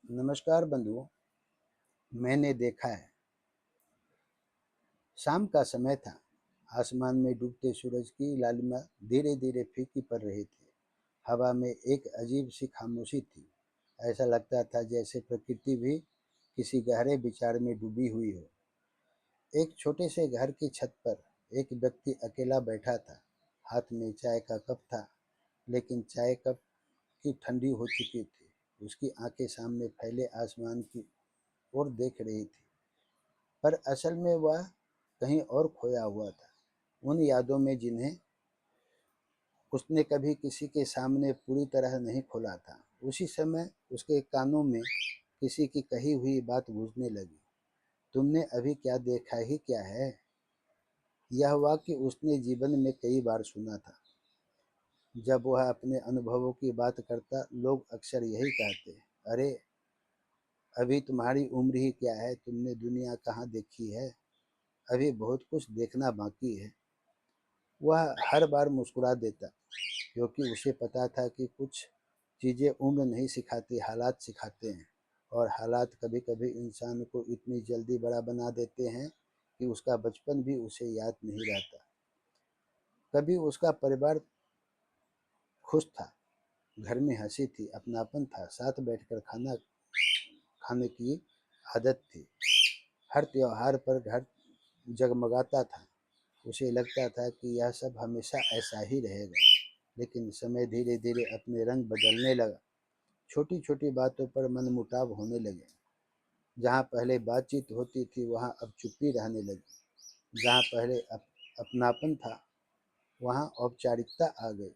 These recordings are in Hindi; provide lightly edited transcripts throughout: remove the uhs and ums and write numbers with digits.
नमस्कार बंधुओं। मैंने देखा है, शाम का समय था। आसमान में डूबते सूरज की लालिमा धीरे धीरे फीकी पड़ रही थी। हवा में एक अजीब सी खामोशी थी। ऐसा लगता था जैसे प्रकृति भी किसी गहरे विचार में डूबी हुई हो। एक छोटे से घर की छत पर एक व्यक्ति अकेला बैठा था। हाथ में चाय का कप था, लेकिन चाय कप की ठंडी हो चुकी थी। उसकी आंखें सामने फैले आसमान की ओर देख रही थी, पर असल में वह कहीं और खोया हुआ था, उन यादों में जिन्हें उसने कभी किसी के सामने पूरी तरह नहीं खोला था। उसी समय उसके कानों में किसी की कही हुई बात गूंजने लगी, तुमने अभी क्या देखा ही क्या है। यह वाक्य उसने जीवन में कई बार सुना था। जब वह अपने अनुभवों की बात करता, लोग अक्सर यही कहते, अरे अभी तुम्हारी उम्र ही क्या है, तुमने दुनिया कहाँ देखी है, अभी बहुत कुछ देखना बाकी है। वह हर बार मुस्कुरा देता, क्योंकि उसे पता था कि कुछ चीज़ें उम्र नहीं सिखाती, हालात सिखाते हैं। और हालात कभी-कभी इंसान को इतनी जल्दी बड़ा बना देते हैं कि उसका बचपन भी उसे याद नहीं रहता। कभी उसका परिवार खुश था, घर में हंसी थी, अपनापन था, साथ बैठकर खाना खाने की आदत थी। हर त्योहार पर घर जगमगाता था। उसे लगता था कि यह सब हमेशा ऐसा ही रहेगा। लेकिन समय धीरे धीरे अपने रंग बदलने लगा। छोटी छोटी बातों पर मनमुटाव होने लगे। जहाँ पहले बातचीत होती थी, वहाँ अब चुप्पी रहने लगी। जहाँ पहले अपनापन था, वहाँ औपचारिकता आ गई।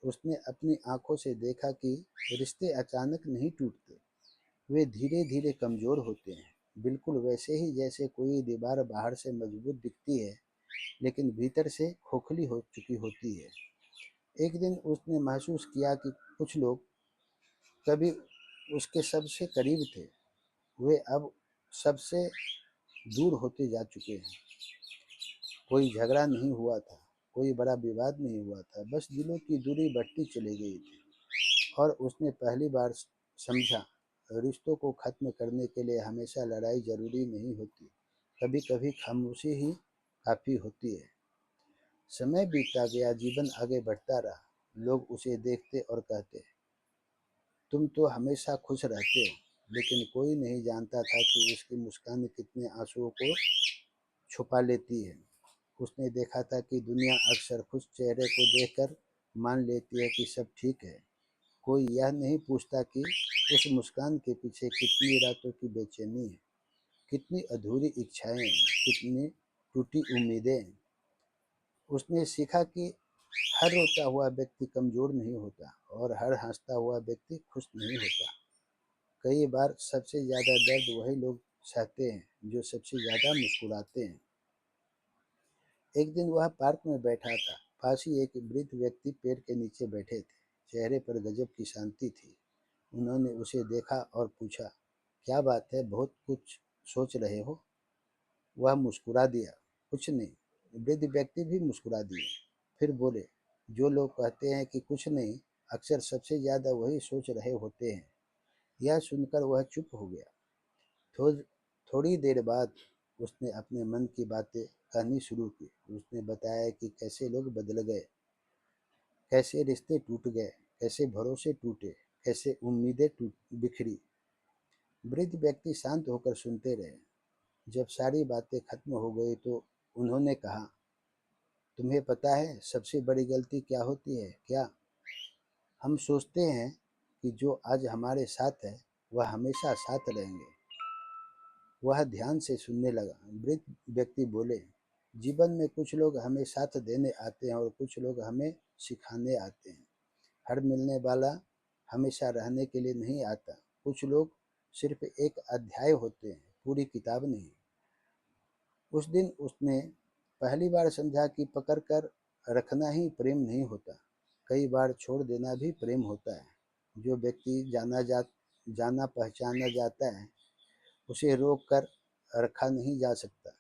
उसने अपनी आंखों से देखा कि रिश्ते अचानक नहीं टूटते, वे धीरे धीरे कमज़ोर होते हैं। बिल्कुल वैसे ही जैसे कोई दीवार बाहर से मजबूत दिखती है, लेकिन भीतर से खोखली हो चुकी होती है। एक दिन उसने महसूस किया कि कुछ लोग कभी उसके सबसे करीब थे, वे अब सबसे दूर होते जा चुके हैं। कोई झगड़ा नहीं हुआ था, कोई बड़ा विवाद नहीं हुआ था, बस दिलों की दूरी बढ़ती चली गई थी। और उसने पहली बार समझा, रिश्तों को खत्म करने के लिए हमेशा लड़ाई जरूरी नहीं होती, कभी कभी खामोशी ही काफ़ी होती है। समय बीतता गया, जीवन आगे बढ़ता रहा। लोग उसे देखते और कहते, तुम तो हमेशा खुश रहते हो। लेकिन कोई नहीं जानता था कि उसकी मुस्कान कितने आंसुओं को छुपा लेती है। उसने देखा था कि दुनिया अक्सर खुश चेहरे को देखकर मान लेती है कि सब ठीक है। कोई यह नहीं पूछता कि उस मुस्कान के पीछे कितनी रातों की बेचैनी है, कितनी अधूरी इच्छाएं हैं, कितनी टूटी उम्मीदें हैं। उसने सीखा कि हर रोता हुआ व्यक्ति कमज़ोर नहीं होता, और हर हंसता हुआ व्यक्ति खुश नहीं होता। कई बार सबसे ज़्यादा दर्द वही लोग सहते हैं जो सबसे ज़्यादा मुस्कुराते हैं। एक दिन वह पार्क में बैठा था। पास ही एक वृद्ध व्यक्ति पेड़ के नीचे बैठे थे। चेहरे पर गजब की शांति थी। उन्होंने उसे देखा और पूछा, क्या बात है, बहुत कुछ सोच रहे हो। वह मुस्कुरा दिया, कुछ नहीं। वृद्ध व्यक्ति भी मुस्कुरा दिए, फिर बोले, जो लोग कहते हैं कि कुछ नहीं, अक्सर सबसे ज़्यादा वही सोच रहे होते हैं। यह सुनकर वह चुप हो गया। थो थोड़ी देर बाद उसने अपने मन की बातें कहनी शुरू की। उसने बताया कि कैसे लोग बदल गए, कैसे रिश्ते टूट गए, कैसे भरोसे टूटे, कैसे उम्मीदें टूट बिखरी। वृद्ध व्यक्ति शांत होकर सुनते रहे। जब सारी बातें खत्म हो गई तो उन्होंने कहा, तुम्हें पता है सबसे बड़ी गलती क्या होती है क्या? हम सोचते हैं कि जो आज हमारे साथ है वह हमेशा साथ रहेंगे। वह ध्यान से सुनने लगा। वृद्ध व्यक्ति बोले, जीवन में कुछ लोग हमें साथ देने आते हैं और कुछ लोग हमें सिखाने आते हैं। हर मिलने वाला हमेशा रहने के लिए नहीं आता। कुछ लोग सिर्फ एक अध्याय होते हैं, पूरी किताब नहीं। उस दिन उसने पहली बार समझा कि पकड़ कर रखना ही प्रेम नहीं होता, कई बार छोड़ देना भी प्रेम होता है। जो व्यक्ति जाना पहचाना जाता है, उसे रोक कर रखा नहीं जा सकता।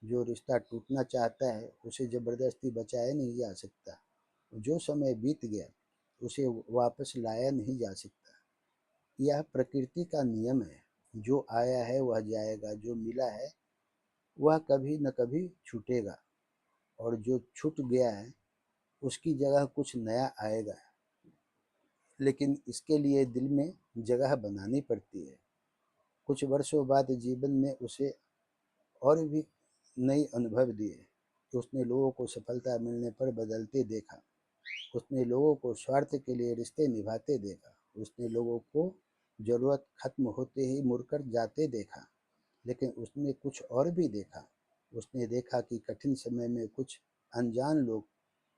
जो रिश्ता टूटना चाहता है, उसे ज़बरदस्ती बचाया नहीं जा सकता। जो समय बीत गया, उसे वापस लाया नहीं जा सकता। यह प्रकृति का नियम है। जो आया है वह जाएगा, जो मिला है वह कभी न कभी छूटेगा, और जो छूट गया है उसकी जगह कुछ नया आएगा। लेकिन इसके लिए दिल में जगह बनानी पड़ती है। कुछ वर्षों बाद जीवन ने उसे और भी नए अनुभव दिए। उसने लोगों को सफलता मिलने पर बदलते देखा। उसने लोगों को स्वार्थ के लिए रिश्ते निभाते देखा। उसने लोगों को जरूरत खत्म होते ही मुड़कर जाते देखा। लेकिन उसने कुछ और भी देखा। उसने देखा कि कठिन समय में कुछ अनजान लोग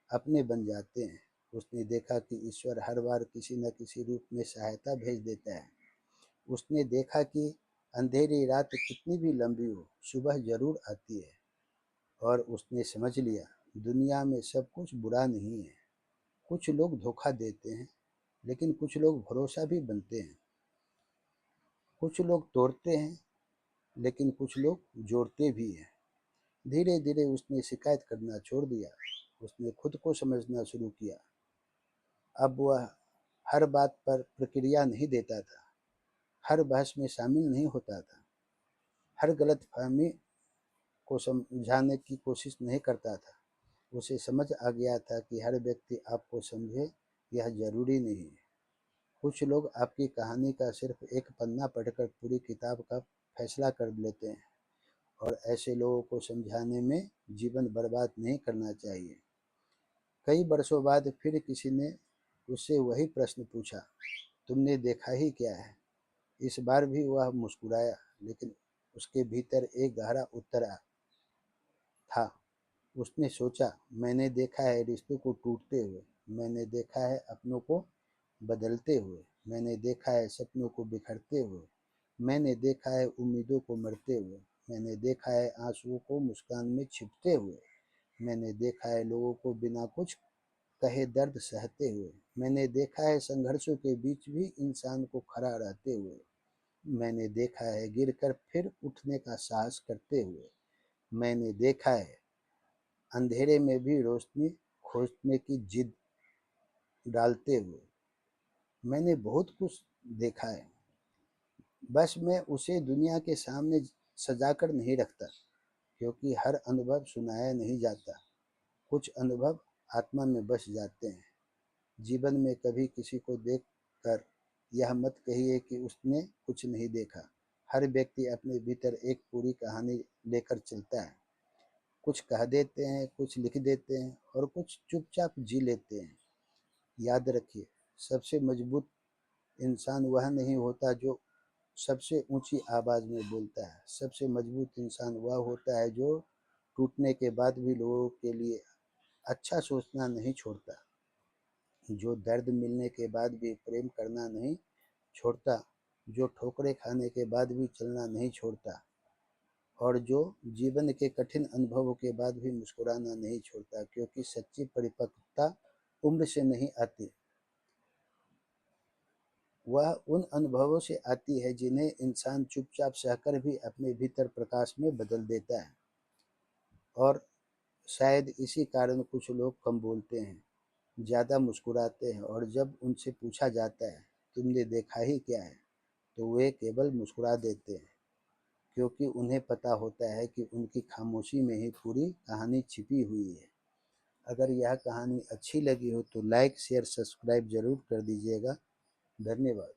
अपने बन जाते हैं। उसने देखा कि ईश्वर हर बार किसी न किसी रूप में सहायता भेज देता है। उसने देखा कि अंधेरी रात कितनी भी लंबी हो, सुबह जरूर आती है। और उसने समझ लिया, दुनिया में सब कुछ बुरा नहीं है। कुछ लोग धोखा देते हैं, लेकिन कुछ लोग भरोसा भी बनते हैं। कुछ लोग तोड़ते हैं, लेकिन कुछ लोग जोड़ते भी हैं। धीरे धीरे उसने शिकायत करना छोड़ दिया। उसने खुद को समझना शुरू किया। अब वह हर बात पर प्रक्रिया नहीं देता था, हर बहस में शामिल नहीं होता था, हर गलतफहमी को समझाने की कोशिश नहीं करता था। उसे समझ आ गया था कि हर व्यक्ति आपको समझे यह जरूरी नहीं है। कुछ लोग आपकी कहानी का सिर्फ एक पन्ना पढ़कर पूरी किताब का फैसला कर लेते हैं, और ऐसे लोगों को समझाने में जीवन बर्बाद नहीं करना चाहिए। कई वर्षों बाद फिर किसी ने उससे वही प्रश्न पूछा, तुमने देखा ही क्या है? इस बार भी वह मुस्कुराया, लेकिन उसके भीतर एक गहरा उत्तर था। उसने सोचा, मैंने देखा है रिश्तों को टूटते हुए, मैंने देखा है अपनों को बदलते हुए, मैंने देखा है सपनों को बिखरते हुए, मैंने देखा है उम्मीदों को मरते हुए, मैंने देखा है आंसुओं को मुस्कान में छिपते हुए, मैंने देखा है लोगों को बिना कुछ कहे दर्द सहते हुए, मैंने देखा है संघर्षों के बीच भी इंसान को खड़ा रहते हुए, मैंने देखा है गिरकर फिर उठने का साहस करते हुए, मैंने देखा है अंधेरे में भी रोशनी खोजने की जिद डालते हुए। मैंने बहुत कुछ देखा है, बस मैं उसे दुनिया के सामने सजाकर नहीं रखता, क्योंकि हर अनुभव सुनाया नहीं जाता। कुछ अनुभव आत्मा में बस जाते हैं। जीवन में कभी किसी को देख कर यह मत कहिए कि उसने कुछ नहीं देखा। हर व्यक्ति अपने भीतर एक पूरी कहानी लेकर चलता है। कुछ कह देते हैं, कुछ लिख देते हैं, और कुछ चुपचाप जी लेते हैं। याद रखिए, सबसे मजबूत इंसान वह नहीं होता जो सबसे ऊंची आवाज में बोलता है। सबसे मजबूत इंसान वह होता है जो टूटने के बाद भी लोगों के लिए अच्छा सोचना नहीं छोड़ता, जो दर्द मिलने के बाद भी प्रेम करना नहीं छोड़ता, जो ठोकरें खाने के बाद भी चलना नहीं छोड़ता, और जो जीवन के कठिन अनुभवों के बाद भी मुस्कुराना नहीं छोड़ता। क्योंकि सच्ची परिपक्वता उम्र से नहीं आती, वह उन अनुभवों से आती है जिन्हें इंसान चुपचाप सहकर भी अपने भीतर प्रकाश में बदल देता है। और शायद इसी कारण कुछ लोग कम बोलते हैं, ज़्यादा मुस्कुराते हैं, और जब उनसे पूछा जाता है, तुमने देखा ही क्या है, तो वे केवल मुस्कुरा देते हैं, क्योंकि उन्हें पता होता है कि उनकी खामोशी में ही पूरी कहानी छिपी हुई है। अगर यह कहानी अच्छी लगी हो तो लाइक, शेयर, सब्सक्राइब ज़रूर कर दीजिएगा। धन्यवाद।